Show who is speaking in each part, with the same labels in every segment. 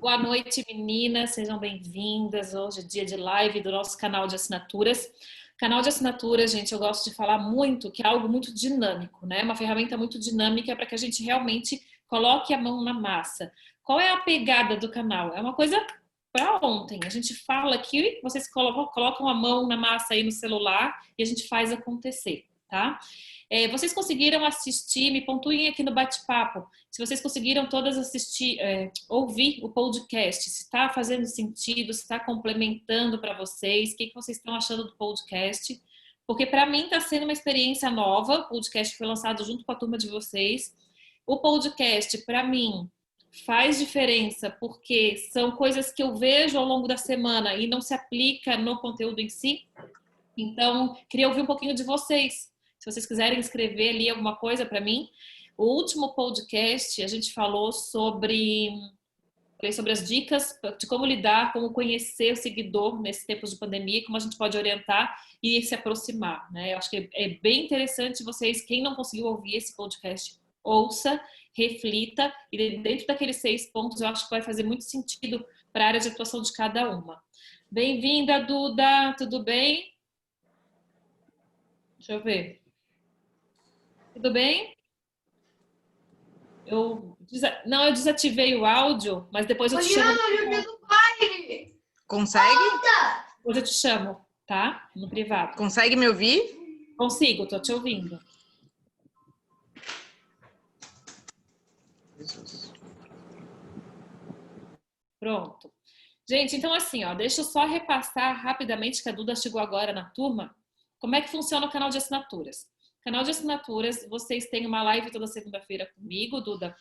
Speaker 1: Boa noite, meninas, sejam bem-vindas. Hoje é dia de live do nosso canal de assinaturas. Canal de assinaturas, gente, eu gosto de falar muito que é algo muito dinâmico, né? Uma ferramenta muito dinâmica para que a gente realmente coloque a mão na massa. Qual é a pegada do canal? É uma coisa para ontem. A gente fala aqui, vocês colocam a mão na massa aí no celular e a gente faz acontecer, tá? Vocês conseguiram assistir, me pontuem aqui no bate-papo, se vocês conseguiram todas assistir, ouvir o podcast, se está fazendo sentido, se está complementando para vocês, o que vocês estão achando do podcast, porque para mim está sendo uma experiência nova, o podcast foi lançado junto com a turma de vocês, o podcast para mim faz diferença porque são coisas que eu vejo ao longo da semana e não se aplica no conteúdo em si, então queria ouvir um pouquinho de vocês. Se vocês quiserem escrever ali alguma coisa para mim. O último podcast a gente falou sobre as dicas de como lidar, como conhecer o seguidor nesse tempo de pandemia, como a gente pode orientar e se aproximar, né? Eu acho que é bem interessante vocês, quem não conseguiu ouvir esse podcast, ouça, reflita e dentro daqueles 6 pontos eu acho que vai fazer muito sentido para a área de atuação de cada uma. Bem-vinda, Duda, tudo bem? Deixa eu ver. Tudo bem? Eu desativei o áudio, mas depois eu te chamo.
Speaker 2: Consegue?
Speaker 1: Depois eu te chamo, tá? No privado.
Speaker 2: Consegue me ouvir?
Speaker 1: Consigo, tô te ouvindo.
Speaker 2: Jesus.
Speaker 1: Pronto. Gente, então assim, ó, deixa eu só repassar rapidamente, que a Duda chegou agora na turma, como é que funciona o canal de assinaturas. Canal de assinaturas, vocês têm uma live toda segunda-feira comigo, Duda.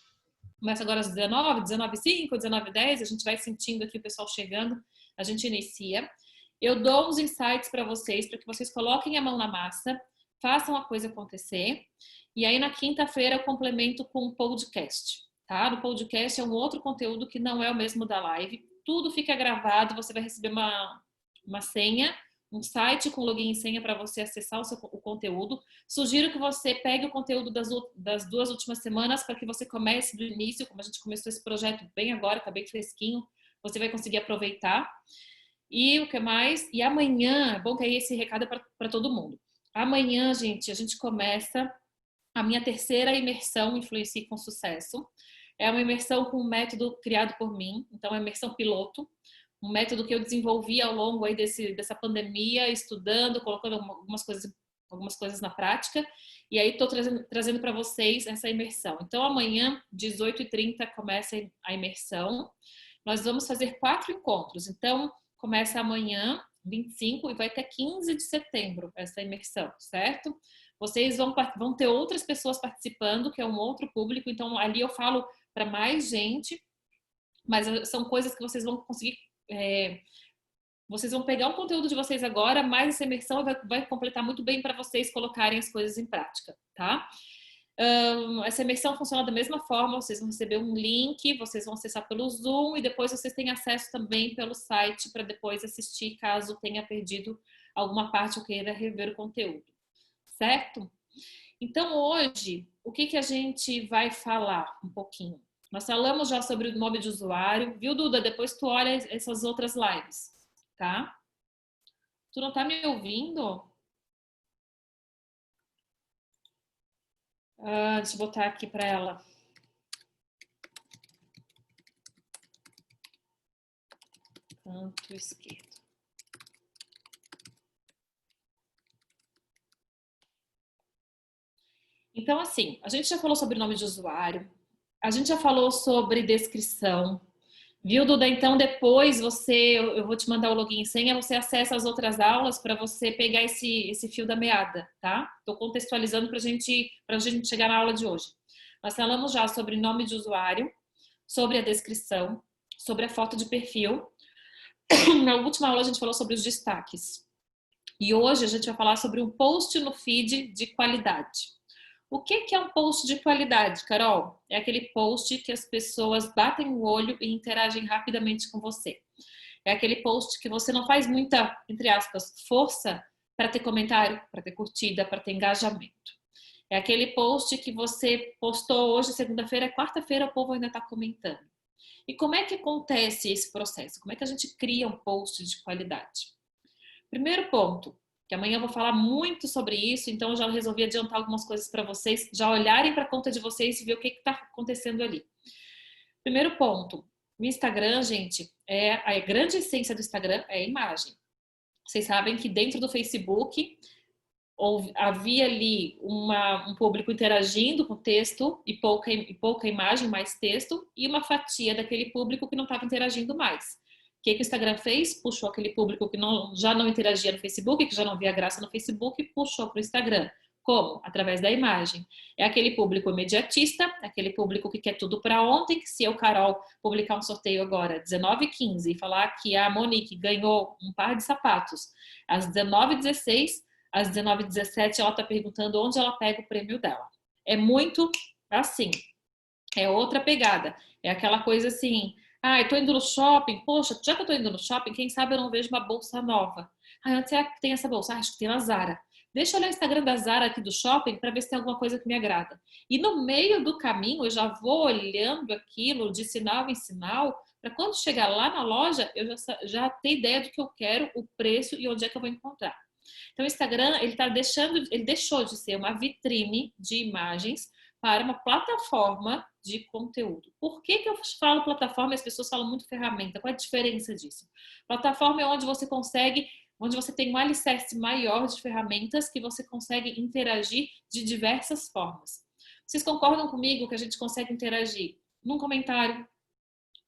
Speaker 1: Começa agora às 19, 19h05, 19h10, a gente vai sentindo aqui o pessoal chegando, a gente inicia. Eu dou uns insights para vocês, para que vocês coloquem a mão na massa, façam a coisa acontecer. E aí na quinta-feira eu complemento com um podcast, tá? No podcast é um outro conteúdo que não é o mesmo da live. Tudo fica gravado, você vai receber uma senha, um site com login e senha para você acessar o conteúdo. Sugiro que você pegue o conteúdo das 2 últimas semanas para que você comece do início, como a gente começou esse projeto bem agora, tá bem fresquinho, você vai conseguir aproveitar. E o que mais? E amanhã, é bom que aí esse recado é para todo mundo. Amanhã, gente, a gente começa a minha terceira imersão Influencie com Sucesso. É uma imersão com um método criado por mim, então é imersão piloto. Um método que eu desenvolvi ao longo aí dessa pandemia, estudando, colocando algumas coisas na prática, e aí estou trazendo para vocês essa imersão. Então, amanhã, 18h30, começa a imersão. Nós vamos fazer 4 encontros. Então, começa amanhã, 25, e vai até 15 de setembro essa imersão, certo? Vocês vão ter outras pessoas participando, que é um outro público, então ali eu falo para mais gente, mas são coisas que vocês vão conseguir. Vocês vão pegar o conteúdo de vocês agora, mas essa imersão vai completar muito bem para vocês colocarem as coisas em prática, tá? Essa imersão funciona da mesma forma, vocês vão receber um link, vocês vão acessar pelo Zoom e depois vocês têm acesso também pelo site para depois assistir, caso tenha perdido alguma parte ou queira rever o conteúdo, certo? Então hoje, o que a gente vai falar um pouquinho? Nós falamos já sobre o nome de usuário, viu, Duda? Depois tu olha essas outras lives, tá? Tu não tá me ouvindo? Deixa eu botar aqui para ela. Canto esquerdo. Então, assim, a gente já falou sobre nome de usuário, a gente já falou sobre descrição, viu, Duda? Então, depois eu vou te mandar o login e senha, você acessa as outras aulas para você pegar esse fio da meada, tá? Estou contextualizando para a gente chegar na aula de hoje. Nós falamos já sobre nome de usuário, sobre a descrição, sobre a foto de perfil. Na última aula a gente falou sobre os destaques. E hoje a gente vai falar sobre um post no feed de qualidade. O que é um post de qualidade, Carol? É aquele post que as pessoas batem o olho e interagem rapidamente com você. É aquele post que você não faz muita, entre aspas, força para ter comentário, para ter curtida, para ter engajamento. É aquele post que você postou hoje, segunda-feira, quarta-feira, o povo ainda está comentando. E como é que acontece esse processo? Como é que a gente cria um post de qualidade? Primeiro ponto, que amanhã eu vou falar muito sobre isso, então eu já resolvi adiantar algumas coisas para vocês, já olharem para a conta de vocês e ver o que está acontecendo ali. Primeiro ponto, o Instagram, gente, a grande essência do Instagram é a imagem. Vocês sabem que dentro do Facebook havia ali um público interagindo com texto e pouca imagem, mais texto, e uma fatia daquele público que não estava interagindo mais. O que o Instagram fez? Puxou aquele público que já não interagia no Facebook, que já não via graça no Facebook, e puxou para o Instagram. Como? Através da imagem. É aquele público imediatista, aquele público que quer tudo para ontem, que se eu, Carol, publicar um sorteio agora, 19h15, e falar que a Monique ganhou um par de sapatos às 19h16, às 19h17 ela está perguntando onde ela pega o prêmio dela. É muito assim. É outra pegada. É aquela coisa assim, eu tô indo no shopping, poxa, já que eu tô indo no shopping, quem sabe eu não vejo uma bolsa nova. Onde será que tem essa bolsa? Acho que tem na Zara. Deixa eu olhar o Instagram da Zara aqui do shopping para ver se tem alguma coisa que me agrada. E no meio do caminho eu já vou olhando aquilo de sinal em sinal, para quando chegar lá na loja eu já ter ideia do que eu quero, o preço e onde é que eu vou encontrar. Então o Instagram ele deixou de ser uma vitrine de imagens para uma plataforma de conteúdo. Por que eu falo plataforma e as pessoas falam muito ferramenta? Qual é a diferença disso? Plataforma é onde você tem um alicerce maior de ferramentas que você consegue interagir de diversas formas. Vocês concordam comigo que a gente consegue interagir num comentário,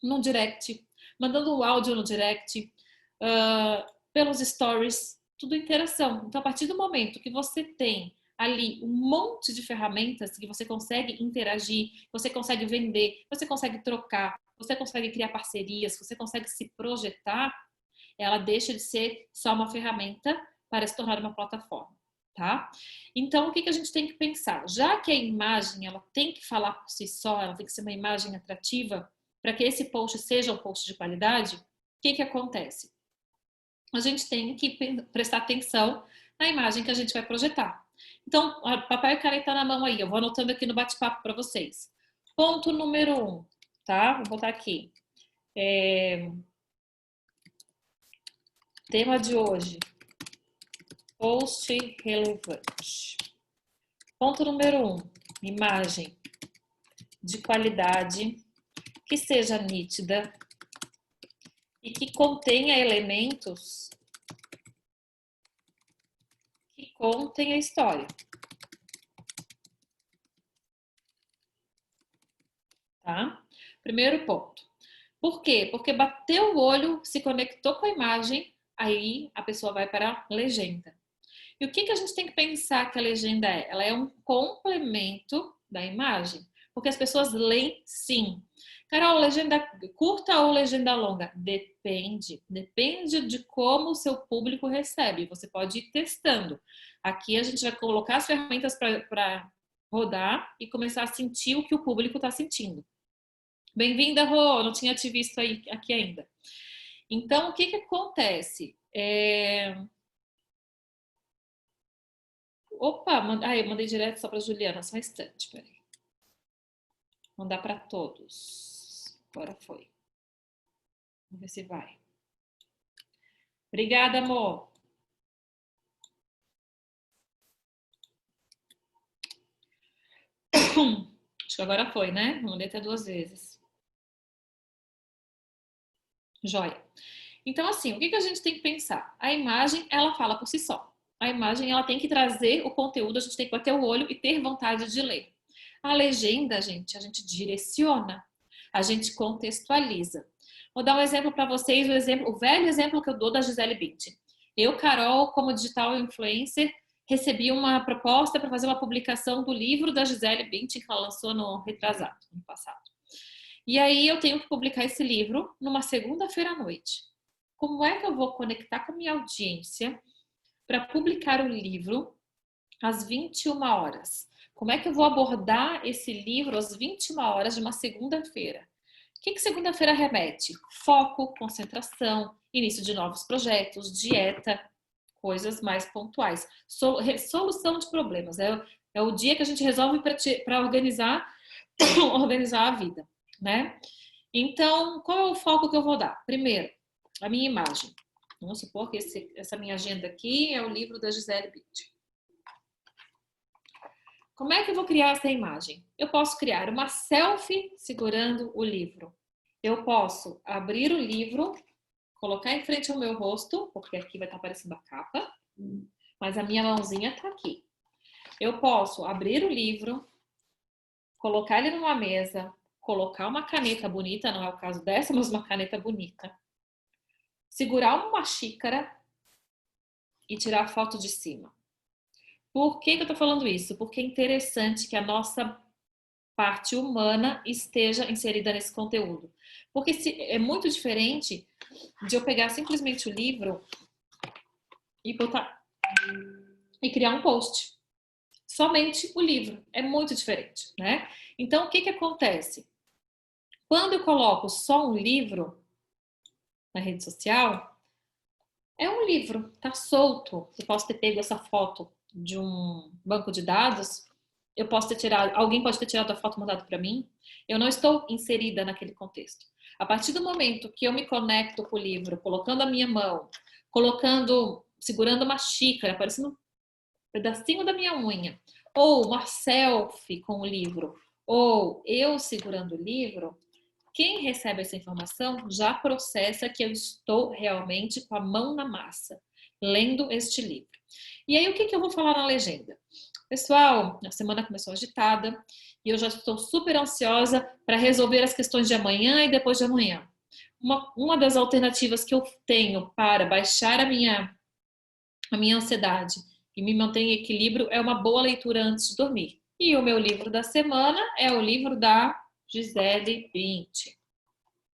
Speaker 1: num direct, mandando um áudio no direct, pelos stories, tudo interação. Então, a partir do momento que você tem ali um monte de ferramentas que você consegue interagir, você consegue vender, você consegue trocar, você consegue criar parcerias, você consegue se projetar, ela deixa de ser só uma ferramenta para se tornar uma plataforma, tá? Então, o que a gente tem que pensar? Já que a imagem, ela tem que falar por si só, ela tem que ser uma imagem atrativa, para que esse post seja um post de qualidade, o que acontece? A gente tem que prestar atenção na imagem que a gente vai projetar. Então, papel e caneta na mão aí, eu vou anotando aqui no bate-papo para vocês. Ponto número 1, tá? Vou botar aqui. Tema de hoje, post relevante. Ponto número 1, imagem de qualidade, que seja nítida e que contenha elementos que contem a história. Tá? Primeiro ponto. Por quê? Porque bateu o olho, se conectou com a imagem, aí a pessoa vai para a legenda. E o que a gente tem que pensar que a legenda é? Ela é um complemento da imagem. Porque as pessoas leem sim. Carol, legenda curta ou legenda longa? Depende. Depende de como o seu público recebe. Você pode ir testando. Aqui a gente vai colocar as ferramentas para rodar e começar a sentir o que o público está sentindo. Bem-vinda, Rô! Não tinha te visto aqui ainda. Então, o que acontece? Opa, eu mandei direto só para Juliana, só um instante, peraí. Mandar para todos. Agora foi. Vamos ver se vai. Obrigada, amor. Acho que agora foi, né? Mandei até 2 vezes. Joia. Então, assim, o que a gente tem que pensar? A imagem, ela fala por si só. A imagem, ela tem que trazer o conteúdo, a gente tem que bater o olho e ter vontade de ler. A legenda, a gente direciona, a gente contextualiza. Vou dar um exemplo para vocês, o velho exemplo que eu dou da Gisele Bündchen. Eu, Carol, como digital influencer, recebi uma proposta para fazer uma publicação do livro da Gisele Bündchen, que ela lançou no passado. E aí eu tenho que publicar esse livro numa segunda-feira à noite. Como é que eu vou conectar com a minha audiência para publicar o livro às 21 horas? Como é que eu vou abordar esse livro às 21 horas de uma segunda-feira? O que segunda-feira remete? Foco, concentração, início de novos projetos, dieta, coisas mais pontuais. Solução de problemas. É o dia que a gente resolve para organizar a vida, né? Então, qual é o foco que eu vou dar? Primeiro, a minha imagem. Vamos supor que essa minha agenda aqui é o livro da Gisele Bündchen. Como é que eu vou criar essa imagem? Eu posso criar uma selfie segurando o livro. Eu posso abrir o livro, colocar em frente ao meu rosto, porque aqui vai estar aparecendo a capa, mas a minha mãozinha está aqui. Eu posso abrir o livro, colocar ele numa mesa, colocar uma caneta bonita, não é o caso dessa, mas uma caneta bonita. Segurar uma xícara e tirar a foto de cima. Por que eu estou falando isso? Porque é interessante que a nossa parte humana esteja inserida nesse conteúdo. Porque é muito diferente de eu pegar simplesmente o livro e botar e criar um post. Somente o livro. É muito diferente, né? Então, o que acontece? Quando eu coloco só um livro na rede social, é um livro, tá solto. Eu posso ter pego essa foto de um banco de dados, eu posso ter tirado, alguém pode ter tirado a foto e mandado para mim. Eu não estou inserida naquele contexto. A partir do momento que eu me conecto com o livro, colocando a minha mão, segurando uma xícara, parecendo um pedacinho da minha unha, ou uma selfie com o livro, ou eu segurando o livro, quem recebe essa informação já processa que eu estou realmente com a mão na massa, lendo este livro. E aí, o que eu vou falar na legenda? Pessoal, a semana começou agitada e eu já estou super ansiosa para resolver as questões de amanhã e depois de amanhã. Uma das alternativas que eu tenho para baixar a minha ansiedade e me manter em equilíbrio é uma boa leitura antes de dormir. E o meu livro da semana é o livro da Gisele Bündchen,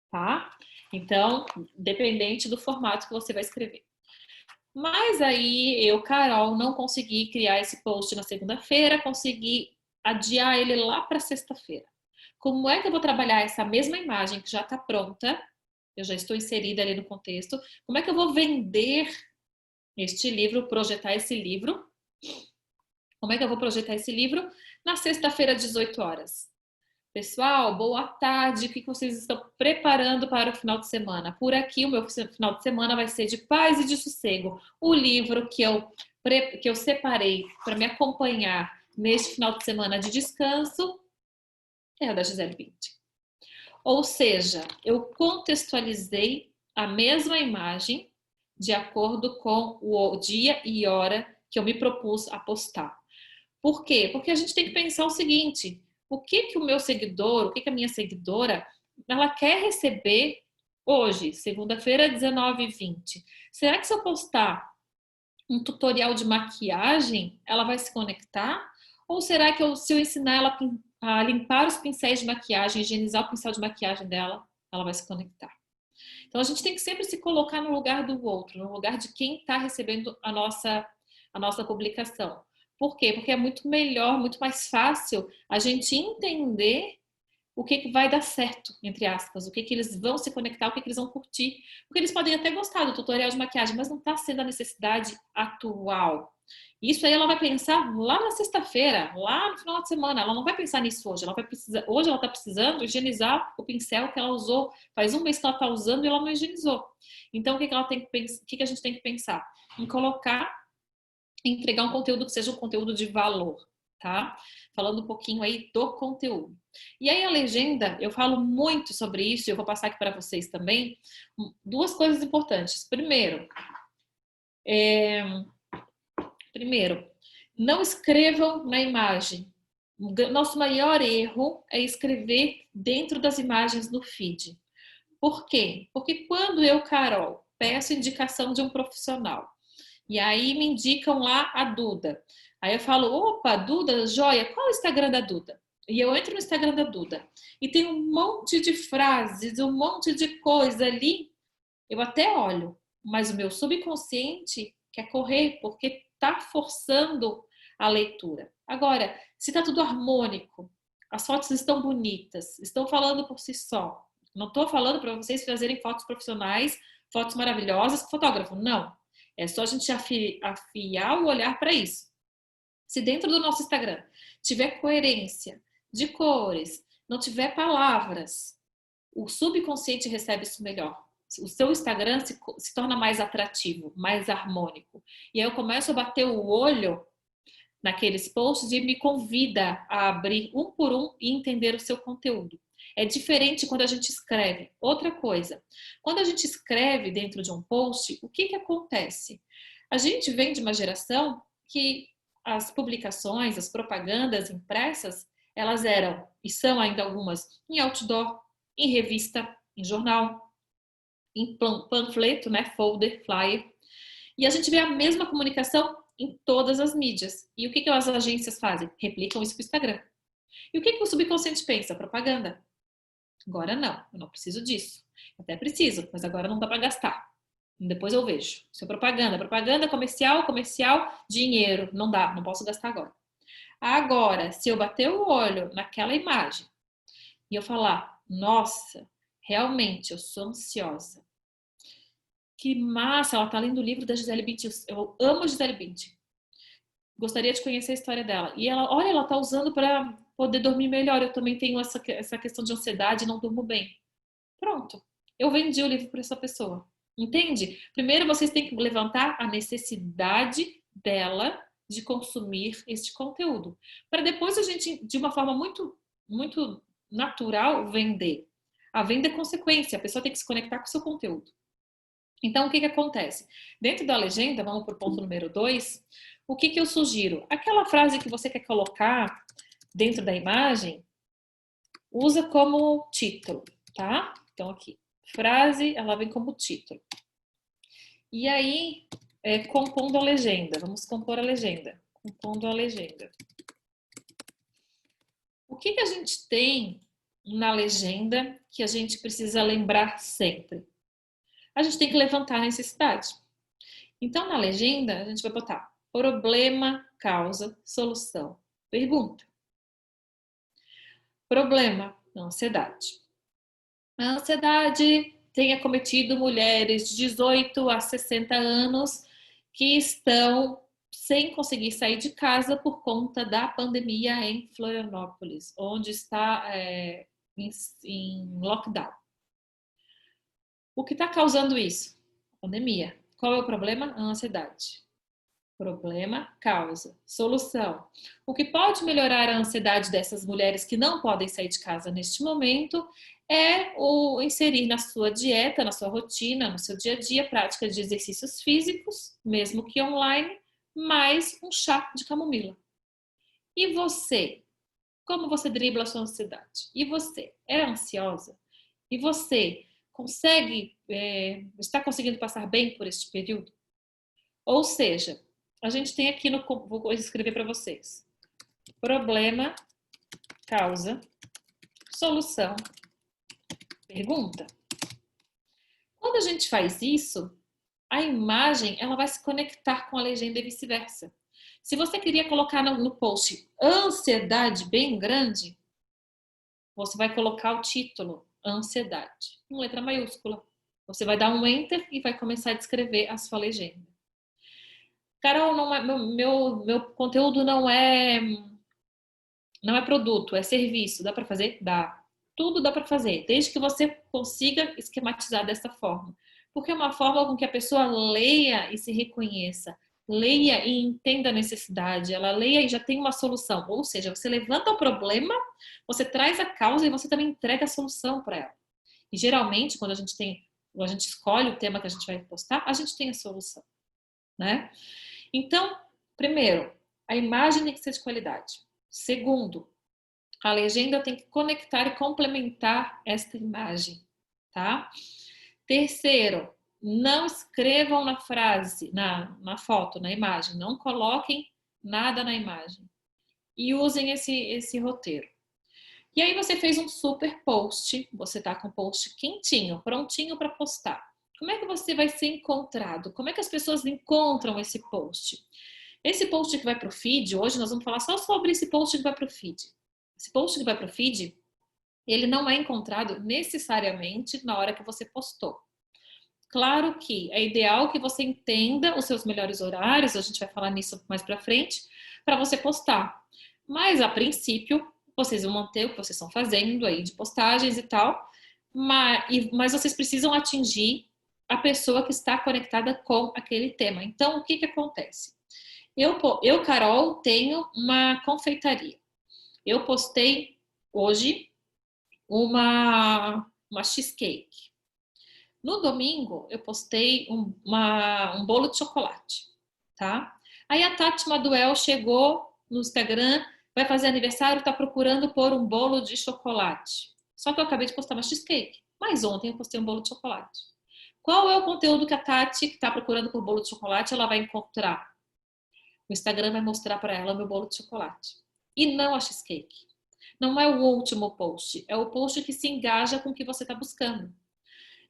Speaker 1: tá? Então, dependente do formato que você vai escrever. Mas aí eu, Carol, não consegui criar esse post na segunda-feira, consegui adiar ele lá para sexta-feira. Como é que eu vou trabalhar essa mesma imagem que já está pronta? Eu já estou inserida ali no contexto. Como é que eu vou vender este livro, projetar esse livro? Como é que eu vou projetar esse livro? Na sexta-feira, às 18 horas. Pessoal, boa tarde. O que vocês estão preparando para o final de semana? Por aqui, o meu final de semana vai ser de paz e de sossego. O livro que eu separei para me acompanhar neste final de semana de descanso é o da Gisele Bündchen. Ou seja, eu contextualizei a mesma imagem de acordo com o dia e hora que eu me propus a postar. Por quê? Porque a gente tem que pensar o seguinte: o que o meu seguidor, o que a minha seguidora, ela quer receber hoje, segunda-feira, 19h20? Será que se eu postar um tutorial de maquiagem, ela vai se conectar? Ou será que se eu ensinar ela a limpar os pincéis de maquiagem, higienizar o pincel de maquiagem dela, ela vai se conectar? Então a gente tem que sempre se colocar no lugar do outro, no lugar de quem está recebendo a nossa publicação. Por quê? Porque é muito melhor, muito mais fácil a gente entender o que vai dar certo, entre aspas, o que eles vão se conectar, o que eles vão curtir. Porque eles podem até gostar do tutorial de maquiagem, mas não está sendo a necessidade atual. Isso aí ela vai pensar lá na sexta-feira, lá no final de semana. Ela não vai pensar nisso hoje. Hoje ela está precisando higienizar o pincel que ela usou. Faz um mês que ela está usando e ela não higienizou. Então, o que a gente tem que pensar? Em colocar, entregar um conteúdo que seja um conteúdo de valor, tá? Falando um pouquinho aí do conteúdo. E aí a legenda, eu falo muito sobre isso, e eu vou passar aqui para vocês também. Duas coisas importantes. Primeiro, não escrevam na imagem. Nosso maior erro é escrever dentro das imagens no feed. Por quê? Porque quando eu, Carol, peço indicação de um profissional, e aí me indicam lá a Duda. Aí eu falo, opa, Duda, joia, qual é o Instagram da Duda? E eu entro no Instagram da Duda e tem um monte de frases, um monte de coisa ali. Eu até olho, mas o meu subconsciente quer correr porque está forçando a leitura. Agora, se está tudo harmônico, as fotos estão bonitas, estão falando por si só. Não estou falando para vocês fazerem fotos profissionais, fotos maravilhosas com fotógrafo. Não. É só a gente afiar o olhar para isso. Se dentro do nosso Instagram tiver coerência de cores, não tiver palavras, o subconsciente recebe isso melhor. O seu Instagram se torna mais atrativo, mais harmônico. E aí eu começo a bater o olho naqueles posts e me convida a abrir um por um e entender o seu conteúdo. É diferente quando a gente escreve. Outra coisa, quando a gente escreve dentro de um post, o que acontece? A gente vem de uma geração que as publicações, as propagandas impressas, elas eram, e são ainda algumas, em outdoor, em revista, em jornal, em panfleto, né, folder, flyer. E a gente vê a mesma comunicação em todas as mídias. E o que as agências fazem? Replicam isso para o Instagram. E o que o subconsciente pensa? Propaganda. Agora não, eu não preciso disso. Até preciso, mas agora não dá para gastar. Depois eu vejo. Isso é propaganda. Propaganda, comercial, dinheiro. Não dá, não posso gastar agora. Agora, se eu bater o olho naquela imagem e eu falar, nossa, realmente eu sou ansiosa. Que massa, ela tá lendo o livro da Gisele Bündchen. Eu amo a Gisele Bündchen. Gostaria de conhecer a história dela. E ela, olha, ela tá usando para poder dormir melhor. Eu também tenho essa questão de ansiedade e não durmo bem. Pronto. Eu vendi o livro para essa pessoa. Entende? Primeiro vocês têm que levantar a necessidade dela de consumir este conteúdo. Para depois a gente, de uma forma muito, muito natural, vender. A venda é consequência. A pessoa tem que se conectar com o seu conteúdo. Então, o que acontece? Dentro da legenda, vamos para o ponto número 2, o que eu sugiro? Aquela frase que você quer colocar dentro da imagem, usa como título, tá? Então, aqui, frase, ela vem como título. E aí, compondo a legenda, vamos compor a legenda. Compondo a legenda. O que a gente tem na legenda que a gente precisa lembrar sempre? A gente tem que levantar a necessidade. Então, na legenda, a gente vai botar problema, causa, solução, pergunta. Problema, ansiedade. A ansiedade tem acometido mulheres de 18 a 60 anos que estão sem conseguir sair de casa por conta da pandemia em Florianópolis, onde está em lockdown. O que está causando isso? Pandemia. Qual é o problema? A ansiedade. Problema, causa, solução. O que pode melhorar a ansiedade dessas mulheres que não podem sair de casa neste momento é o inserir na sua dieta, na sua rotina, no seu dia a dia, prática de exercícios físicos, mesmo que online, mais um chá de camomila. E você? Como você dribla a sua ansiedade? E você? É ansiosa? E você consegue, está conseguindo passar bem por este período? Ou seja, a gente tem aqui vou escrever para vocês. Problema, causa, solução, pergunta. Quando a gente faz isso, a imagem ela vai se conectar com a legenda e vice-versa. Se você queria colocar no post ansiedade bem grande, você vai colocar o título ansiedade, em letra maiúscula. Você vai dar um enter e vai começar a descrever a sua legenda. Carol, não é, meu conteúdo não é produto, é serviço. Dá para fazer? Dá. Tudo dá para fazer, desde que você consiga esquematizar dessa forma. Porque é uma forma com que a pessoa leia e se reconheça. Leia e entenda a necessidade. Ela leia e já tem uma solução. Ou seja, você levanta o problema, você traz a causa e você também entrega a solução para ela. E geralmente, quando a gente escolhe o tema que a gente vai postar, a gente tem a solução, né? Então, primeiro, a imagem tem que ser de qualidade. Segundo, a legenda tem que conectar e complementar esta imagem, tá? Terceiro, não escrevam na frase, na foto, na imagem, não coloquem nada na imagem. E usem esse roteiro. E aí você fez um super post, você tá com o post quentinho, prontinho para postar. Como é que você vai ser encontrado? Como é que as pessoas encontram esse post? Esse post que vai para o feed, hoje nós vamos falar só sobre esse post que vai para o feed. Esse post que vai para o feed, ele não é encontrado necessariamente na hora que você postou. Claro que é ideal que você entenda os seus melhores horários, a gente vai falar nisso mais para frente, para você postar. Mas, a princípio, vocês vão manter o que vocês estão fazendo aí de postagens e tal, mas vocês precisam atingir a pessoa que está conectada com aquele tema. Então, o que acontece? Eu, Carol, tenho uma confeitaria. Eu postei hoje uma cheesecake. No domingo, eu postei um bolo de chocolate, tá? Aí a Tati Maduel chegou no Instagram, vai fazer aniversário, tá procurando por um bolo de chocolate. Só que eu acabei de postar uma cheesecake, mas ontem eu postei um bolo de chocolate. Qual é o conteúdo que a Tati, que tá procurando por bolo de chocolate, ela vai encontrar? O Instagram vai mostrar para ela meu bolo de chocolate. E não a cheesecake. Não é o último post, é o post que se engaja com o que você está buscando.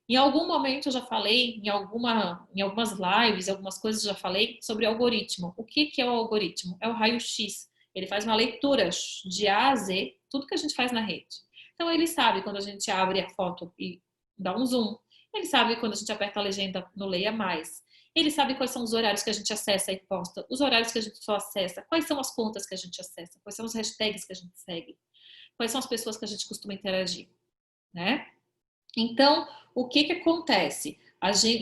Speaker 1: Em algum momento eu já falei, em algumas lives, algumas coisas eu já falei sobre algoritmo. O que é o algoritmo? É o raio-x. Ele faz uma leitura de A a Z, tudo que a gente faz na rede. Então ele sabe quando a gente abre a foto e dá um zoom. Ele sabe quando a gente aperta a legenda no Leia Mais. Ele sabe quais são os horários que a gente acessa e posta, os horários que a gente só acessa, quais são as contas que a gente acessa, quais são os hashtags que a gente segue, quais são as pessoas que a gente costuma interagir, né? Então, o que acontece?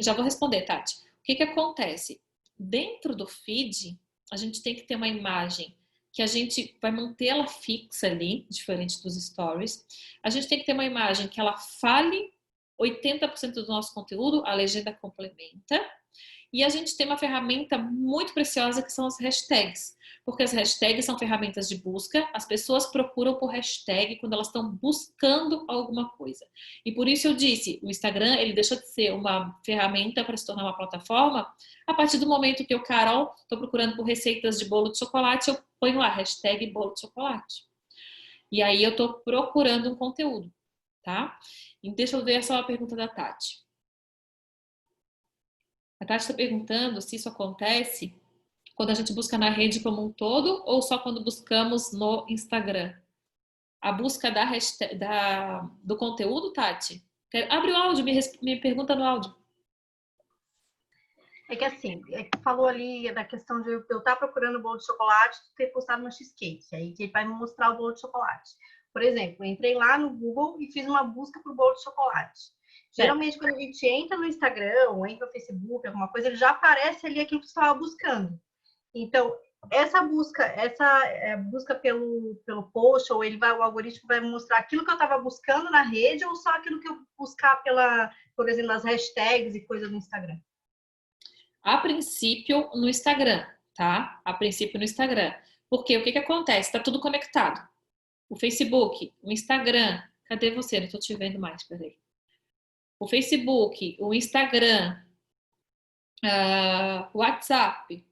Speaker 1: Já vou responder, Tati. O que acontece? Dentro do feed, a gente tem que ter uma imagem que a gente vai mantê-la fixa ali, diferente dos stories. A gente tem que ter uma imagem que ela fale 80% do nosso conteúdo, a legenda complementa. E a gente tem uma ferramenta muito preciosa que são as hashtags. Porque as hashtags são ferramentas de busca, as pessoas procuram por hashtag quando elas estão buscando alguma coisa. E por isso eu disse, o Instagram, ele deixa de ser uma ferramenta para se tornar uma plataforma, a partir do momento que eu, Carol, estou procurando por receitas de bolo de chocolate, eu ponho lá, hashtag bolo de chocolate. E aí eu estou procurando um conteúdo, tá? E deixa eu ver só a pergunta da Tati. A Tati está perguntando se isso acontece quando a gente busca na rede como um todo ou só quando buscamos no Instagram? A busca do conteúdo, Tati? Abre o áudio, me pergunta no áudio.
Speaker 2: É que assim, falou ali da questão de eu estar procurando bolo de chocolate e ter postado uma cheesecake. Aí que ele vai me mostrar o bolo de chocolate. Por exemplo, entrei lá no Google e fiz uma busca por bolo de chocolate. Geralmente, quando a gente entra no Instagram ou entra no Facebook, alguma coisa, ele já aparece ali aquilo que você estava buscando. Então, essa busca pelo post, ou o algoritmo vai mostrar aquilo que eu estava buscando na rede, ou só aquilo que eu buscar por exemplo, as hashtags e coisas no Instagram?
Speaker 1: A princípio, no Instagram, tá? A princípio, no Instagram. Porque o que acontece? Está tudo conectado. O Facebook, o Instagram. Cadê você? Não estou te vendo mais, peraí. O Facebook, o Instagram, o WhatsApp,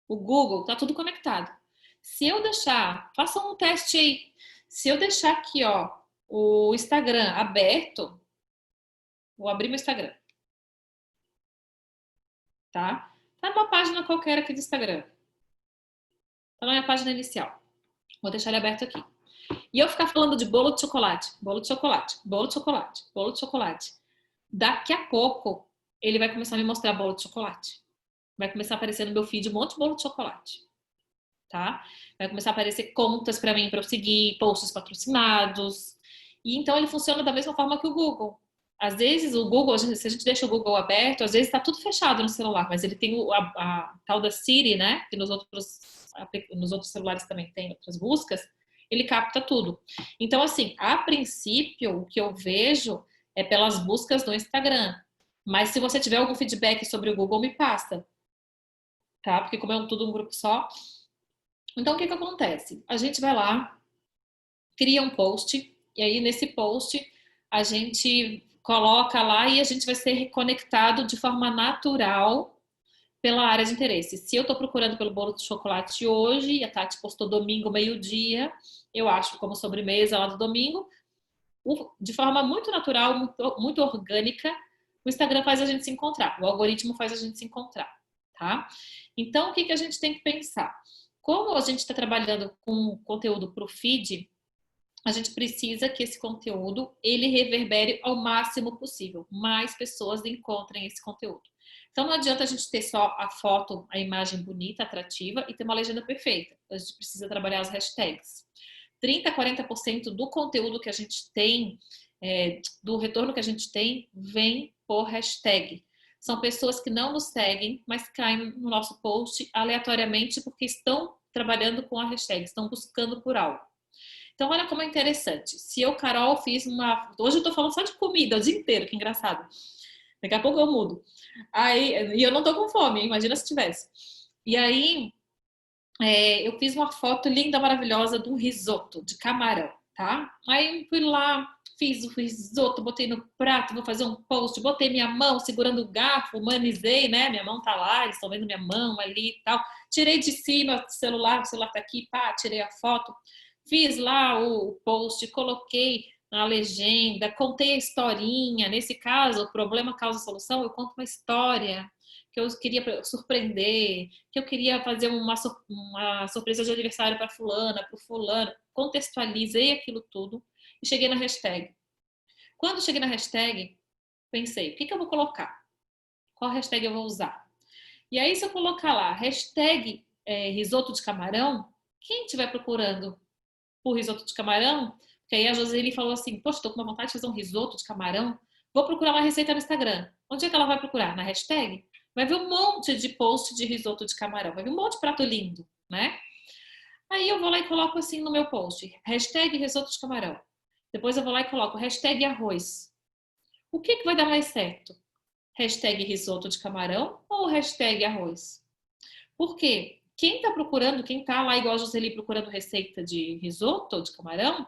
Speaker 1: o Google, tá tudo conectado. Se eu deixar, faça um teste aí. Se eu deixar aqui, ó, o Instagram aberto, vou abrir meu Instagram, tá? Tá numa página qualquer aqui do Instagram. Tá na minha página inicial. Vou deixar ele aberto aqui. E eu ficar falando de bolo de chocolate, bolo de chocolate, bolo de chocolate, bolo de chocolate. Daqui a pouco, ele vai começar a me mostrar bolo de chocolate. Vai começar a aparecer no meu feed um monte de bolo de chocolate. Tá? Vai começar a aparecer contas para mim para eu seguir, posts patrocinados. E então ele funciona da mesma forma que o Google. Às vezes o Google, se a gente deixa o Google aberto, às vezes está tudo fechado no celular, mas ele tem a tal da Siri, né? Que nos outros celulares também tem outras buscas, ele capta tudo. Então, assim, a princípio, o que eu vejo é pelas buscas no Instagram. Mas se você tiver algum feedback sobre o Google, me passa. Tá? Porque como é tudo um grupo só, então, o que acontece? A gente vai lá, cria um post, e aí nesse post a gente coloca lá e a gente vai ser reconectado de forma natural pela área de interesse. Se eu estou procurando pelo bolo de chocolate hoje, e a Tati postou domingo, meio-dia, eu acho como sobremesa lá do domingo, de forma muito natural, muito orgânica, o Instagram faz a gente se encontrar, o algoritmo faz a gente se encontrar, tá? Então, o que a gente tem que pensar? Como a gente está trabalhando com conteúdo para o feed, a gente precisa que esse conteúdo ele reverbere ao máximo possível, mais pessoas encontrem esse conteúdo. Então não adianta a gente ter só a foto, a imagem bonita, atrativa e ter uma legenda perfeita. A gente precisa trabalhar as hashtags. 30, 40% do conteúdo que a gente tem do retorno que a gente tem vem por hashtag. São pessoas que não nos seguem, mas caem no nosso post aleatoriamente porque estão trabalhando com a hashtag, estão buscando por algo. Então, olha como é interessante. Se eu, Carol, fiz uma... Hoje eu tô falando só de comida o dia inteiro, que engraçado. Daqui a pouco eu mudo. E eu não tô com fome, imagina se tivesse. E aí, eu fiz uma foto linda, maravilhosa de um risoto de camarão, tá? Aí fui lá, fiz o risoto, botei no prato, vou fazer um post, botei minha mão segurando o garfo, humanizei, né? Minha mão tá lá, eles estão vendo minha mão ali e tal. Tirei de cima o celular tá aqui, pá, tirei a foto. Fiz lá o post, coloquei na legenda, contei a historinha. Nesse caso, o problema causa solução, eu conto uma história que eu queria surpreender, que eu queria fazer uma surpresa de aniversário para fulana, para o fulano. Contextualizei aquilo tudo e cheguei na hashtag. Quando cheguei na hashtag, pensei, o que eu vou colocar? Qual hashtag eu vou usar? E aí, se eu colocar lá, hashtag risoto de camarão, quem estiver procurando por risoto de camarão, porque aí a Joseli falou assim, poxa, estou com uma vontade de fazer um risoto de camarão, vou procurar uma receita no Instagram. Onde é que ela vai procurar? Na hashtag? Vai ver um monte de post de risoto de camarão, vai ver um monte de prato lindo, né? Aí eu vou lá e coloco assim no meu post, hashtag risoto de camarão. Depois eu vou lá e coloco hashtag arroz. O que vai dar mais certo? Hashtag risoto de camarão ou hashtag arroz? Por quê? Quem está procurando, quem está lá igual a Joseli procurando receita de risoto de camarão,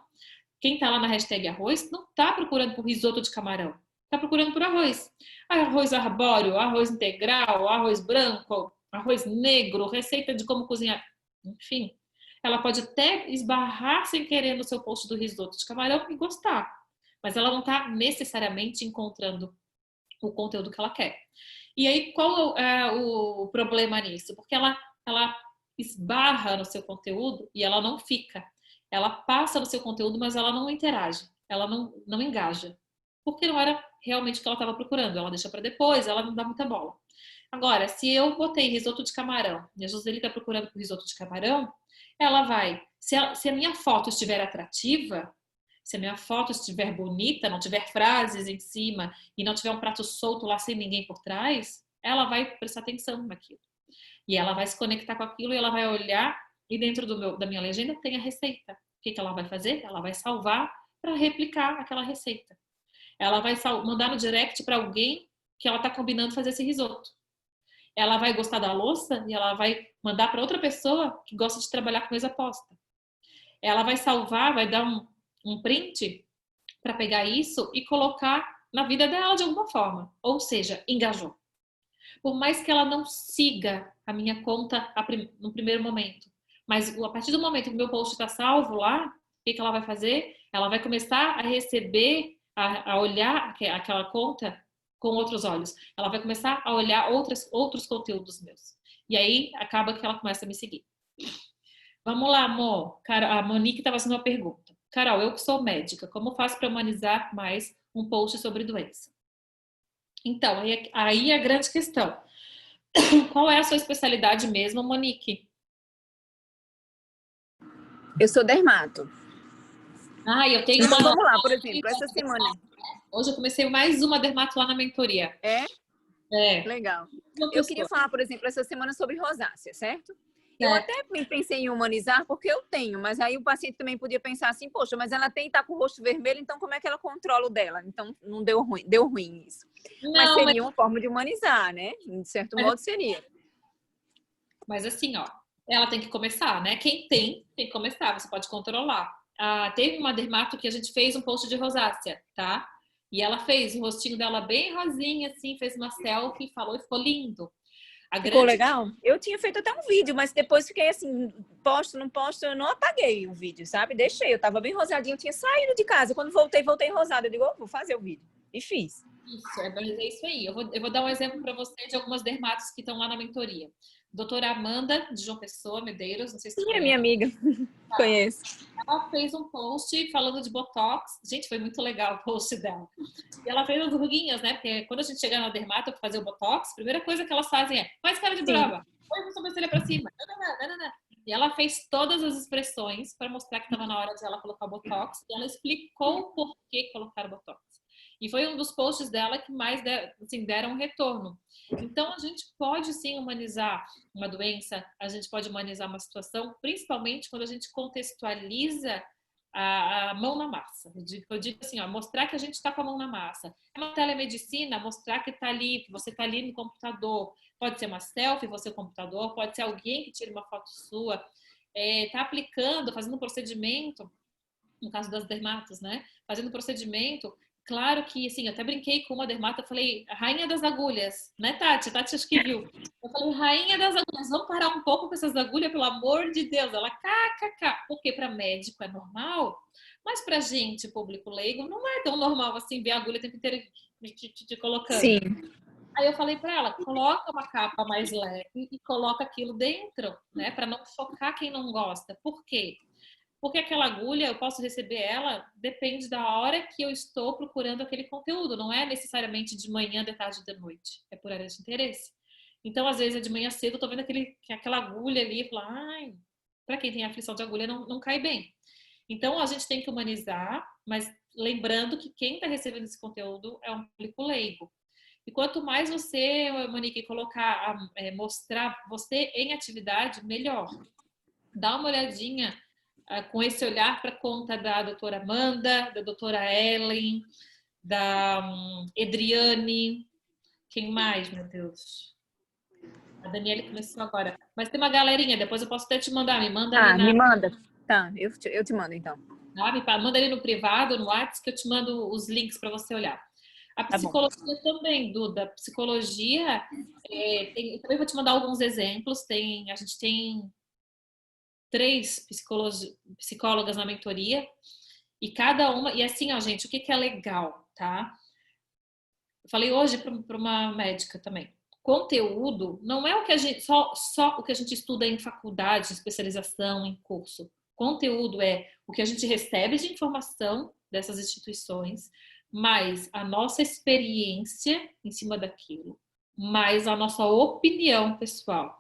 Speaker 1: quem está lá na hashtag arroz, não está procurando por risoto de camarão. Está procurando por arroz. Arroz arbóreo, arroz integral, arroz branco, arroz negro, receita de como cozinhar. Enfim, ela pode até esbarrar sem querer no seu post do risoto de camarão e gostar. Mas ela não está necessariamente encontrando o conteúdo que ela quer. E aí, qual é o problema nisso? Porque ela esbarra no seu conteúdo e ela não fica. Ela passa no seu conteúdo, mas ela não interage. Ela não engaja. Porque não era realmente o que ela estava procurando. Ela deixa para depois, ela não dá muita bola. Agora, se eu botei risoto de camarão e a Joseli está procurando por risoto de camarão, ela vai... Se a minha foto estiver atrativa, se a minha foto estiver bonita, não tiver frases em cima e não tiver um prato solto lá sem ninguém por trás, ela vai prestar atenção naquilo. E ela vai se conectar com aquilo e ela vai olhar e dentro da minha legenda tem a receita. O que ela vai fazer? Ela vai salvar para replicar aquela receita. Ela vai mandar no direct para alguém que ela está combinando fazer esse risoto. Ela vai gostar da louça e ela vai mandar para outra pessoa que gosta de trabalhar com mesa posta. Ela vai salvar, vai dar um print para pegar isso e colocar na vida dela de alguma forma. Ou seja, engajou. Por mais que ela não siga a minha conta no primeiro momento. Mas a partir do momento que o meu post está salvo lá, o que ela vai fazer? Ela vai começar a receber, a olhar aquela conta com outros olhos. Ela vai começar a olhar outros conteúdos meus. E aí acaba que ela começa a me seguir. Vamos lá, amor. A Monique estava fazendo uma pergunta. Carol, eu que sou médica, como faço para humanizar mais um post sobre doença? Então, aí é a grande questão. Qual é a sua especialidade mesmo, Monique?
Speaker 3: Eu sou dermato.
Speaker 1: Eu tenho
Speaker 3: então, vamos lá, por exemplo, essa semana.
Speaker 1: Hoje eu comecei mais uma dermato lá na mentoria.
Speaker 3: É?
Speaker 1: É.
Speaker 3: Legal. Eu queria falar, por exemplo, essa semana sobre rosácea, certo? Eu até pensei em humanizar porque eu tenho, mas aí o paciente também podia pensar assim, poxa, mas ela tá com o rosto vermelho, então como é que ela controla o dela? Então não deu ruim isso. Mas seria uma forma de humanizar, né? De certo modo seria.
Speaker 1: Mas assim, ó, ela tem que começar, né? Quem tem que começar, você pode controlar. Teve uma dermato que a gente fez um post de rosácea, tá? E ela fez o rostinho dela bem rosinha, assim, fez uma selfie, falou e ficou lindo.
Speaker 3: Ficou legal? Eu tinha feito até um vídeo, mas depois fiquei assim, posto, não posto, eu não apaguei o vídeo, sabe? Deixei, eu tava bem rosadinha, eu tinha saído de casa. Quando voltei rosada. Eu digo, vou fazer o vídeo. E fiz.
Speaker 1: Isso, é isso aí. Eu vou dar um exemplo para você de algumas dermatos que estão lá na mentoria. Doutora Amanda, de João Pessoa, Medeiros, não sei se você conhece.
Speaker 3: Minha amiga, conheço.
Speaker 1: Ela fez um post falando de Botox. Gente, foi muito legal o post dela. E ela fez as ruguinhas, né? Porque quando a gente chega na dermato para fazer o Botox, a primeira coisa que elas fazem é faz cara de brava, põe a sobrancelha para cima. E ela fez todas as expressões para mostrar que estava na hora de ela colocar o Botox. E ela explicou por que colocar o Botox. E foi um dos posts dela que mais assim, deram retorno. Então, a gente pode, sim, humanizar uma doença, a gente pode humanizar uma situação, principalmente quando a gente contextualiza a mão na massa. Eu digo assim, ó, mostrar que a gente está com a mão na massa. É uma telemedicina, mostrar que está ali, que você está ali no computador. Pode ser uma selfie, você no computador, pode ser alguém que tire uma foto sua. Está aplicando, fazendo um procedimento, no caso das dermatos, né? Fazendo procedimento. Claro que, assim, eu até brinquei com uma dermata, eu falei, rainha das agulhas, né, Tati? Tati acho que viu. Eu falei, rainha das agulhas, vamos parar um pouco com essas agulhas, pelo amor de Deus. Ela, kkk, porque para médico é normal, mas para gente, público leigo, não é tão normal assim ver a agulha o tempo inteiro te colocando.
Speaker 3: Sim.
Speaker 1: Aí eu falei para ela, coloca uma capa mais leve e coloca aquilo dentro, né, para não chocar quem não gosta. Por quê? Porque aquela agulha, eu posso receber ela, depende da hora que eu estou procurando aquele conteúdo. Não é necessariamente de manhã, de tarde, de noite. É por área de interesse. Então, às vezes, é de manhã cedo, eu tô vendo aquela agulha ali e falo, ai, para quem tem aflição de agulha, não cai bem. Então, a gente tem que humanizar, mas lembrando que quem está recebendo esse conteúdo é um público leigo. E quanto mais você, Monique, colocar, mostrar você em atividade, melhor. Dá uma olhadinha com esse olhar para conta da doutora Amanda, da doutora Ellen, da Edriane, quem mais, meu Deus? A Daniela começou agora. Mas tem uma galerinha, depois eu posso até te mandar, me manda ali
Speaker 3: me manda. Tá, eu te mando então.
Speaker 1: Manda ali no privado, no WhatsApp, que eu te mando os links para você olhar. A psicologia também, Duda. Psicologia, também vou te mandar alguns exemplos. A gente tem 3 psicólogas na mentoria e cada uma, e assim, ó, gente, o que é legal, tá? Eu falei hoje para uma médica também. Conteúdo não é o que a gente só o que a gente estuda em faculdade, especialização, em curso. Conteúdo é o que a gente recebe de informação dessas instituições, mais a nossa experiência em cima daquilo, mais a nossa opinião pessoal.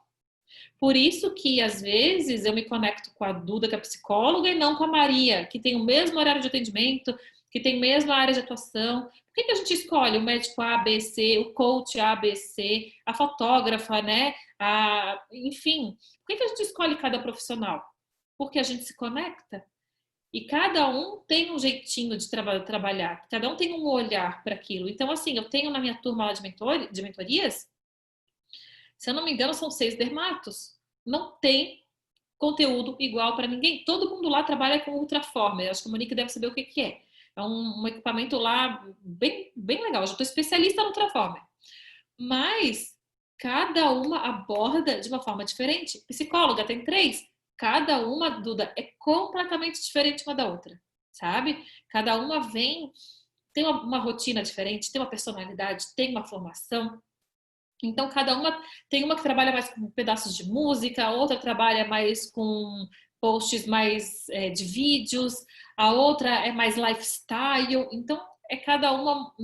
Speaker 1: Por isso que, às vezes, eu me conecto com a Duda, que é psicóloga, e não com a Maria, que tem o mesmo horário de atendimento, que tem a mesma área de atuação. Por que a gente escolhe o médico A, B, C, o coach A, B, C, a fotógrafa, né? Enfim, por que a gente escolhe cada profissional? Porque a gente se conecta. E cada um tem um jeitinho de trabalhar, cada um tem um olhar para aquilo. Então, assim, eu tenho na minha turma lá de mentorias, se eu não me engano, são 6 dermatos. Não tem conteúdo igual para ninguém. Todo mundo lá trabalha com Ultraformer. Acho que a Monique deve saber o que é. É um equipamento lá bem legal. Eu já estou especialista no Ultraformer. Mas cada uma aborda de uma forma diferente. Psicóloga tem 3. Cada uma, Duda, é completamente diferente uma da outra. Sabe? Cada uma tem uma rotina diferente, tem uma personalidade, tem uma formação. Então, cada uma tem uma que trabalha mais com pedaços de música, a outra trabalha mais com posts mais de vídeos, a outra é mais lifestyle. Então, é cada uma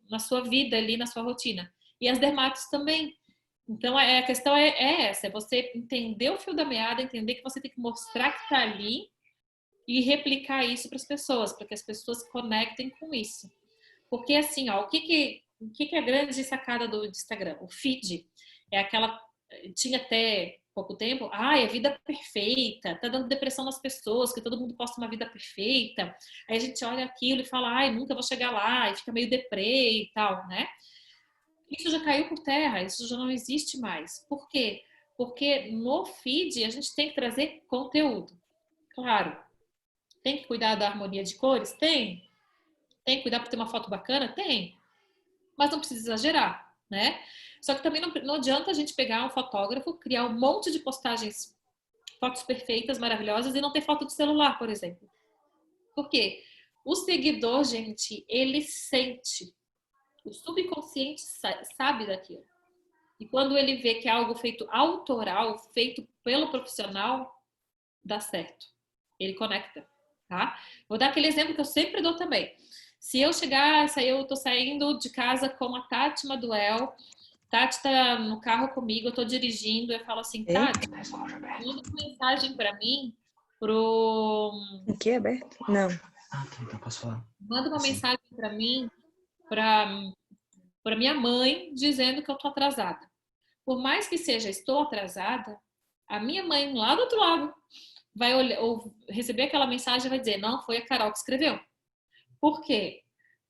Speaker 1: na sua vida ali, na sua rotina. E as dermatos também. Então, a questão é essa, é você entender o fio da meada, entender que você tem que mostrar que está ali e replicar isso para as pessoas, para que as pessoas se conectem com isso. Porque, assim, ó, o que é a grande sacada do Instagram? O feed é aquela... Tinha até pouco tempo, é vida perfeita, tá dando depressão nas pessoas, que todo mundo posta uma vida perfeita. Aí a gente olha aquilo e fala, nunca vou chegar lá, e fica meio deprê e tal, né? Isso já caiu por terra, isso já não existe mais. Por quê? Porque no feed a gente tem que trazer conteúdo. Claro, tem que cuidar da harmonia de cores? Tem. Tem que cuidar para ter uma foto bacana? Tem. Mas não precisa exagerar, né? Só que também não adianta a gente pegar um fotógrafo, criar um monte de postagens, fotos perfeitas, maravilhosas, e não ter foto de celular, por exemplo. Por quê? O seguidor, gente, ele sente. O subconsciente sabe daquilo. E quando ele vê que é algo feito autoral, feito pelo profissional, dá certo. Ele conecta, tá? Vou dar aquele exemplo que eu sempre dou também. Se eu tô saindo de casa com a Tati Maduel Tati tá no carro comigo, eu tô dirigindo, eu falo assim, Tati, manda uma mensagem para mim
Speaker 4: O que é aberto? Não.
Speaker 5: Ah, tá, então posso falar.
Speaker 1: Manda uma
Speaker 5: Assim.
Speaker 1: mensagem para mim, para minha mãe, dizendo que eu tô atrasada. Por mais que seja estou atrasada, a minha mãe lá do outro lado vai olhar, ou receber aquela mensagem e vai dizer, não, foi a Carol que escreveu. Por quê?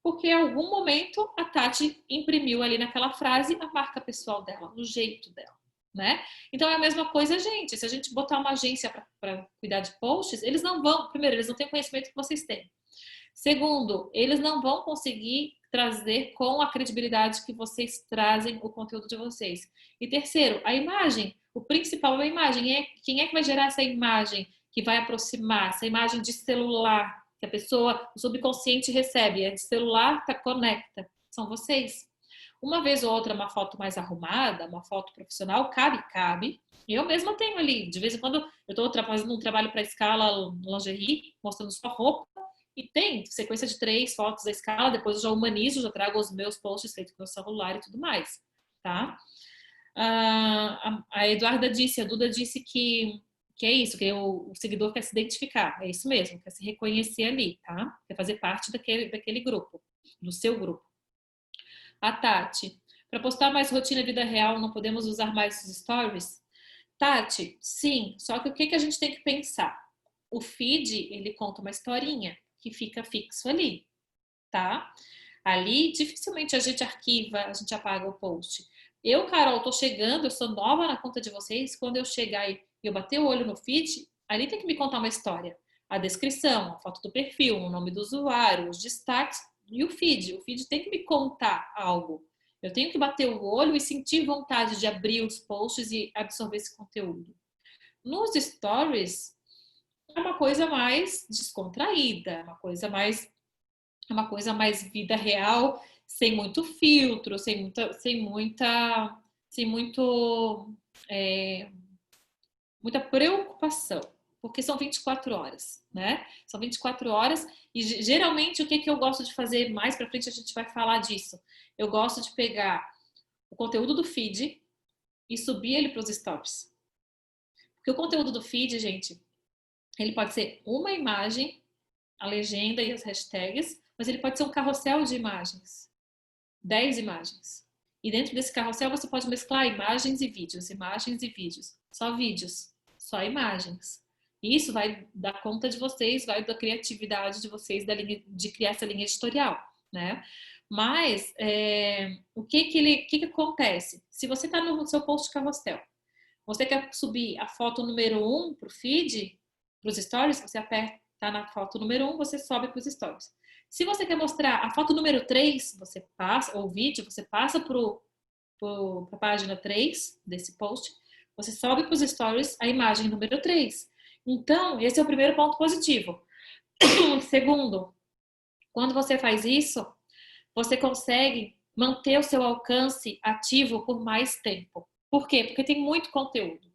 Speaker 1: Porque em algum momento a Tati imprimiu ali naquela frase a marca pessoal dela, o jeito dela, né? Então é a mesma coisa, gente. Se a gente botar uma agência para cuidar de posts, eles não vão, primeiro, eles não têm o conhecimento que vocês têm. Segundo, eles não vão conseguir trazer com a credibilidade que vocês trazem o conteúdo de vocês. E terceiro, a imagem. O principal é a imagem. Quem é que vai gerar essa imagem que vai aproximar? Essa imagem de celular que a pessoa, o subconsciente recebe. É de celular, tá, conecta. São vocês. Uma vez ou outra, uma foto mais arrumada, uma foto profissional, cabe. Eu mesma tenho ali, de vez em quando, eu estou fazendo um trabalho para a Escala Lingerie, mostrando sua roupa, e tem sequência de 3 fotos da Escala, depois eu já humanizo, já trago os meus posts feitos com o celular e tudo mais, tá? A Eduarda disse, a Duda disse que é isso, que o seguidor quer se identificar, é isso mesmo, quer se reconhecer ali, tá? Quer fazer parte daquele grupo, do seu grupo. A Tati, para postar mais rotina e vida real, não podemos usar mais os stories? Tati, sim, só que o que a gente tem que pensar? O feed, ele conta uma historinha que fica fixo ali, tá? Ali, dificilmente a gente arquiva, a gente apaga o post. Eu, Carol, tô chegando, eu sou nova na conta de vocês, quando eu chegar e eu bater o olho no feed, ali tem que me contar uma história. A descrição, a foto do perfil, o nome do usuário, os destaques e o feed. O feed tem que me contar algo. Eu tenho que bater o olho e sentir vontade de abrir os posts e absorver esse conteúdo. Nos stories, é uma coisa mais descontraída, uma coisa mais vida real, sem muito filtro, muita preocupação, porque são 24 horas, né? São 24 horas e geralmente o que eu gosto de fazer mais para frente, a gente vai falar disso. Eu gosto de pegar o conteúdo do feed e subir ele para os stories. Porque o conteúdo do feed, gente, ele pode ser uma imagem, a legenda e as hashtags, mas ele pode ser um carrossel de imagens. 10 imagens. E dentro desse carrossel você pode mesclar imagens e vídeos, imagens e vídeos. Só vídeos, só imagens. Isso vai dar conta de vocês, vai da criatividade de vocês de criar essa linha editorial, né? Mas o que acontece? Se você está no seu post carrossel, você quer subir a foto número 1 para o feed, para os stories, você aperta na foto número 1, você sobe para os stories. Se você quer mostrar a foto número 3, você passa, ou vídeo, você passa para a página 3 desse post, você sobe para os stories a imagem número 3. Então, esse é o primeiro ponto positivo. Segundo, quando você faz isso, você consegue manter o seu alcance ativo por mais tempo. Por quê? Porque tem muito conteúdo.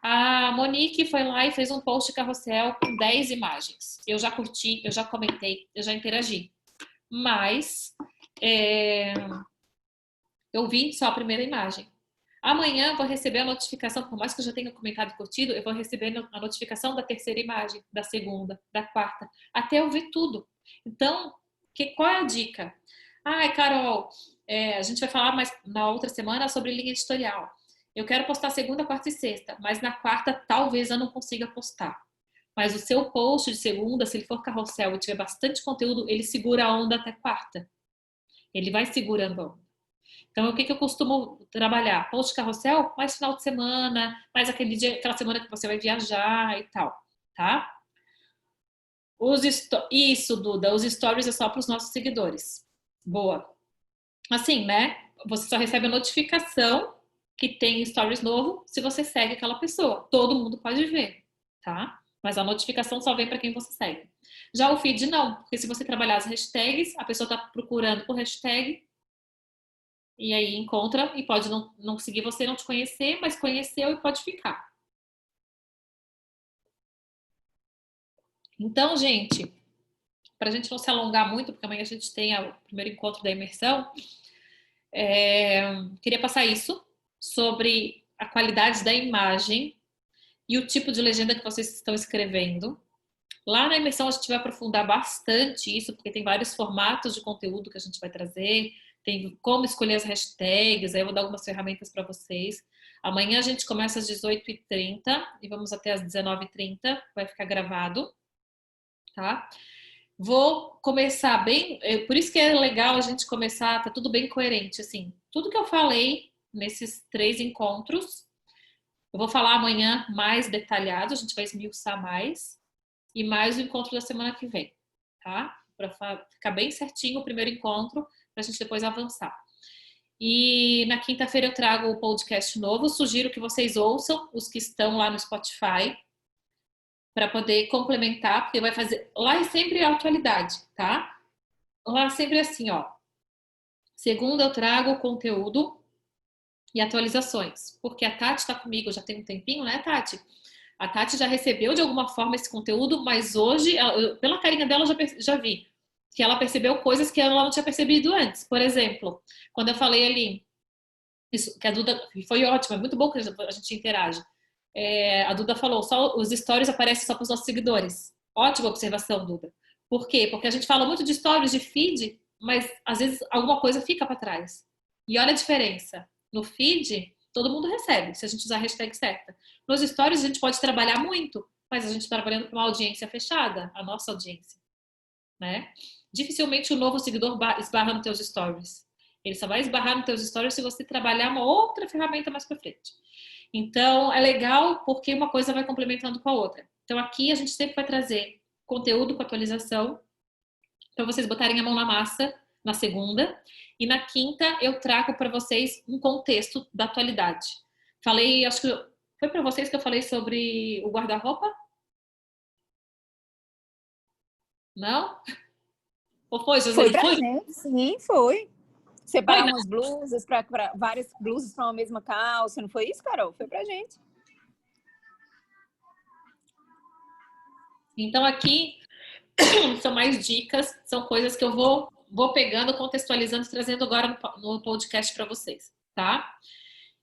Speaker 1: A Monique foi lá e fez um post carrossel com 10 imagens. Eu já curti, eu já comentei, eu já interagi. Mas eu vi só a primeira imagem. Amanhã eu vou receber a notificação, por mais que eu já tenha comentado e curtido, eu vou receber a notificação da terceira imagem, da segunda, da quarta, até eu ver tudo. Então, qual é a dica? Carol, a gente vai falar mais na outra semana sobre linha editorial. Eu quero postar segunda, quarta e sexta, mas na quarta talvez eu não consiga postar. Mas o seu post de segunda, se ele for carrossel e tiver bastante conteúdo, ele segura a onda até quarta. Ele vai segurando a onda. Então, o que eu costumo trabalhar? Post carrossel, mais final de semana, mais aquele dia, aquela semana que você vai viajar e tal, tá? Isso, Duda, os stories é só para os nossos seguidores. Boa. Assim, né? Você só recebe a notificação que tem stories novo se você segue aquela pessoa. Todo mundo pode ver, tá? Mas a notificação só vem para quem você segue. Já o feed não, porque se você trabalhar as hashtags, a pessoa está procurando por hashtag e aí encontra e pode não seguir você, não te conhecer, mas conheceu e pode ficar. Então, gente, para a gente não se alongar muito, porque amanhã a gente tem o primeiro encontro da imersão, Queria passar isso sobre a qualidade da imagem e o tipo de legenda que vocês estão escrevendo. Lá na imersão a gente vai aprofundar bastante isso, porque tem vários formatos de conteúdo que a gente vai trazer, tem como escolher as hashtags, aí eu vou dar algumas ferramentas para vocês. Amanhã a gente começa às 18h30 e vamos até às 19h30, vai ficar gravado, tá? Vou começar bem, por isso que é legal a gente começar, tá tudo bem coerente, assim. Tudo que eu falei nesses 3 encontros, eu vou falar amanhã mais detalhado, a gente vai esmiuçar mais, e mais o encontro da semana que vem, tá? Para ficar bem certinho o primeiro encontro, para a gente depois avançar. E na quinta-feira eu trago o podcast novo, sugiro que vocês ouçam os que estão lá no Spotify, para poder complementar, porque vai fazer... Lá é sempre a atualidade, tá? Lá é sempre assim, ó. Segunda eu trago o conteúdo e atualizações, porque a Tati está comigo já tem um tempinho, né, Tati? A Tati já recebeu de alguma forma esse conteúdo, mas hoje, pela carinha dela, já vi que ela percebeu coisas que ela não tinha percebido antes. Por exemplo, quando eu falei ali, isso, que a Duda foi ótima, é muito bom que a gente interage. A Duda falou, só os stories aparecem só para os nossos seguidores. Ótima observação, Duda. Por quê? Porque a gente fala muito de stories, de feed, mas às vezes alguma coisa fica para trás. E olha a diferença. No feed, todo mundo recebe, se a gente usar a hashtag certa. Nos stories, a gente pode trabalhar muito, mas a gente está trabalhando com uma audiência fechada, a nossa audiência, né? Dificilmente o novo seguidor esbarra nos teus stories. Ele só vai esbarrar nos teus stories se você trabalhar uma outra ferramenta mais para frente. Então, é legal porque uma coisa vai complementando com a outra. Então, aqui a gente sempre vai trazer conteúdo com atualização para vocês botarem a mão na massa na segunda. E na quinta eu trago para vocês um contexto da atualidade. Falei, acho que foi para vocês que eu falei sobre o guarda-roupa? Não? Ou foi, José?
Speaker 3: Foi pra gente, sim, foi. Separar umas blusas, para várias blusas para uma mesma calça, não foi isso, Carol? Foi pra gente.
Speaker 1: Então aqui são mais dicas, são coisas que eu vou pegando, contextualizando e trazendo agora no podcast para vocês, tá?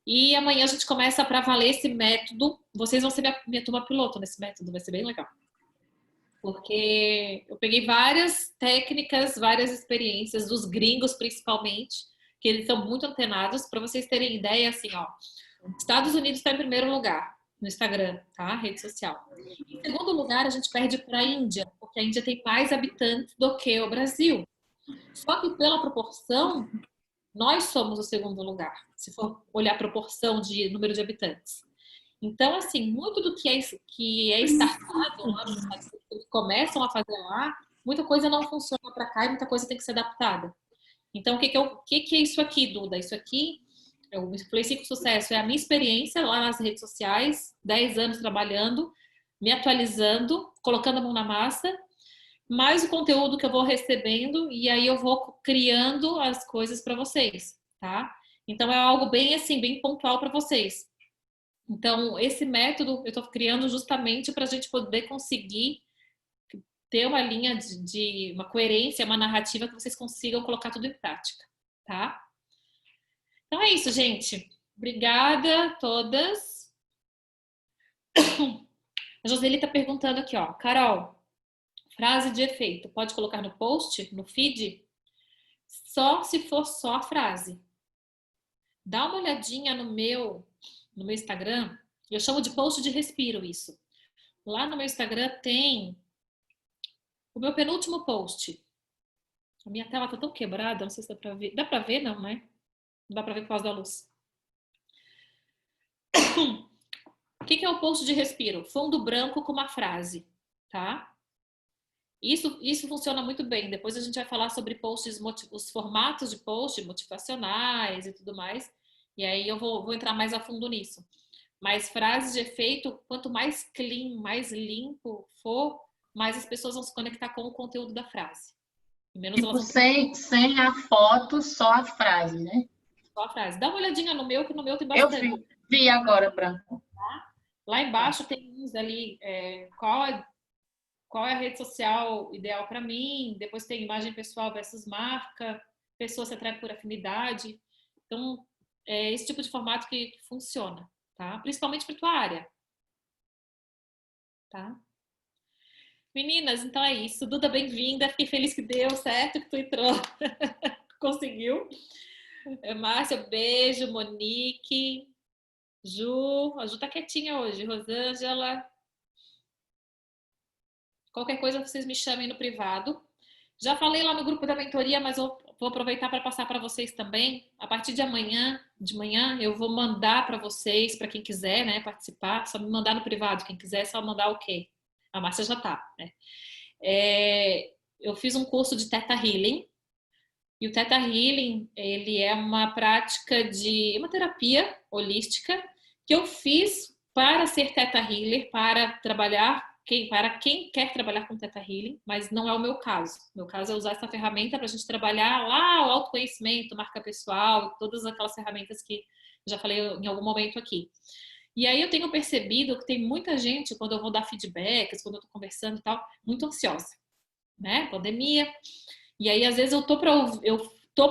Speaker 1: E amanhã a gente começa para valer esse método. Vocês vão ser minha turma piloto nesse método, vai ser bem legal. Porque eu peguei várias técnicas, várias experiências, dos gringos principalmente, que eles são muito antenados. Para vocês terem ideia, assim, ó, Estados Unidos está em primeiro lugar no Instagram, tá? Rede social. Em segundo lugar, a gente perde para a Índia, porque a Índia tem mais habitantes do que o Brasil. Só que pela proporção, nós somos o segundo lugar, se for olhar a proporção de número de habitantes. Então, assim, muito do que é startado lá nos Estados Unidos, que começam a fazer lá, muita coisa não funciona para cá e muita coisa tem que ser adaptada. Então, o que é isso aqui, Duda? Isso aqui, o Influencie com Sucesso, é a minha experiência lá nas redes sociais, 10 anos trabalhando, me atualizando, colocando a mão na massa, mais o conteúdo que eu vou recebendo e aí eu vou criando as coisas para vocês, tá? Então, é algo bem assim, bem pontual para vocês. Então, esse método eu estou criando justamente para a gente poder conseguir ter uma linha de uma coerência, uma narrativa que vocês consigam colocar tudo em prática, tá? Então é isso, gente. Obrigada a todas. A Joseli está perguntando aqui, ó. Carol, frase de efeito, pode colocar no post, no feed? Só se for só a frase. Dá uma olhadinha no meu Instagram, eu chamo de post de respiro isso. Lá no meu Instagram tem o meu penúltimo post. A minha tela tá tão quebrada, não sei se dá pra ver. Dá pra ver, não, né? Não dá pra ver por causa da luz. O que é o post de respiro? Fundo branco com uma frase, tá? Isso funciona muito bem. Depois a gente vai falar sobre posts, os formatos de post motivacionais e tudo mais. E aí eu vou entrar mais a fundo nisso. Mas frases de efeito, quanto mais clean, mais limpo for, mais as pessoas vão se conectar com o conteúdo da frase.
Speaker 5: Menos tipo, sem a foto, só a frase, né?
Speaker 1: Só a frase. Dá uma olhadinha no meu, que no meu tem bastante.
Speaker 5: Eu vi agora, Branco.
Speaker 1: Tá? Lá embaixo tem uns ali, qual é a rede social ideal para mim, depois tem imagem pessoal versus marca, pessoa se atrai por afinidade. Então, é esse tipo de formato que funciona, tá? Principalmente para tua área, tá? Meninas, então é isso. Duda, bem-vinda. Fiquei feliz que deu certo, que tu entrou. Conseguiu. Márcia, beijo. Monique. Ju. A Ju tá quietinha hoje. Rosângela. Qualquer coisa vocês me chamem no privado. Já falei lá no grupo da mentoria, mas eu vou aproveitar para passar para vocês também. A partir de amanhã, eu vou mandar para vocês, para quem quiser, né, participar, só me mandar no privado. Quem quiser, é só mandar ok. A Márcia já tá, né? Eu fiz um curso de Theta Healing. E o Theta Healing, ele é uma prática uma terapia holística que eu fiz para ser Theta Healer, para trabalhar para quem quer trabalhar com Theta Healing, mas não é o meu caso. O meu caso é usar essa ferramenta para a gente trabalhar lá o autoconhecimento, marca pessoal, todas aquelas ferramentas que já falei em algum momento aqui. E aí eu tenho percebido que tem muita gente, quando eu vou dar feedbacks, quando eu estou conversando e tal, muito ansiosa, né? Pandemia. E aí, às vezes, eu tô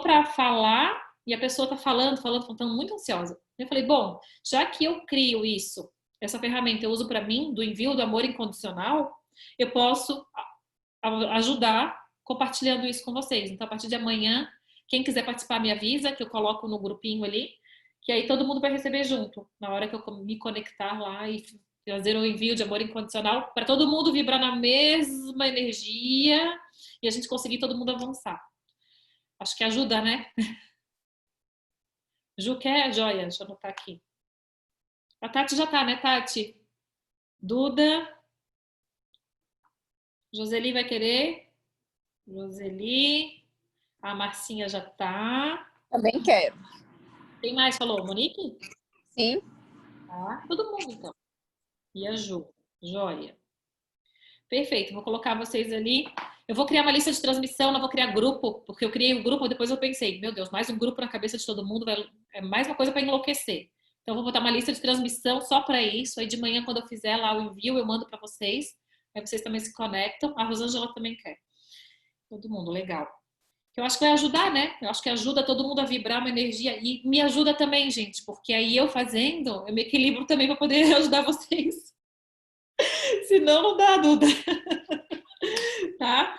Speaker 1: pra falar e a pessoa tá falando, muito ansiosa. Eu falei, bom, já que eu crio isso, essa ferramenta eu uso para mim, do envio do amor incondicional, eu posso ajudar compartilhando isso com vocês. Então, a partir de amanhã, quem quiser participar, me avisa, que eu coloco no grupinho ali, que aí todo mundo vai receber junto, na hora que eu me conectar lá e fazer o envio de amor incondicional, para todo mundo vibrar na mesma energia e a gente conseguir todo mundo avançar. Acho que ajuda, né? Ju quer? Joia, deixa eu anotar aqui. A Tati já tá, né, Tati? Duda. Joseli vai querer? Joseli. A Marcinha já tá.
Speaker 3: Também quero.
Speaker 1: Quem mais falou? Monique?
Speaker 3: Sim.
Speaker 1: Tá. Todo mundo, então. E a Ju. Joia. Perfeito, vou colocar vocês ali. Eu vou criar uma lista de transmissão, não vou criar grupo, porque eu criei um grupo, depois eu pensei, meu Deus, mais um grupo na cabeça de todo mundo, é mais uma coisa para enlouquecer. Então, eu vou botar uma lista de transmissão só para isso. Aí, de manhã, quando eu fizer lá o envio, eu mando para vocês. Aí, vocês também se conectam. A Rosângela também quer. Todo mundo, legal. Eu acho que vai ajudar, né? Eu acho que ajuda todo mundo a vibrar uma energia. E me ajuda também, gente, porque aí eu fazendo, eu me equilibro também para poder ajudar vocês. Senão, não dá, Duda. Tá?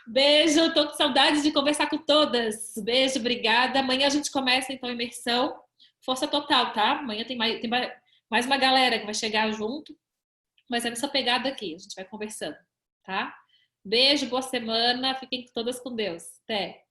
Speaker 1: Beijo, tô com saudade de conversar com todas. Beijo, obrigada. Amanhã a gente começa então a imersão. Força total, tá? Amanhã tem mais uma galera que vai chegar junto. Mas é nessa pegada aqui, a gente vai conversando, tá? Beijo, boa semana. Fiquem todas com Deus. Até.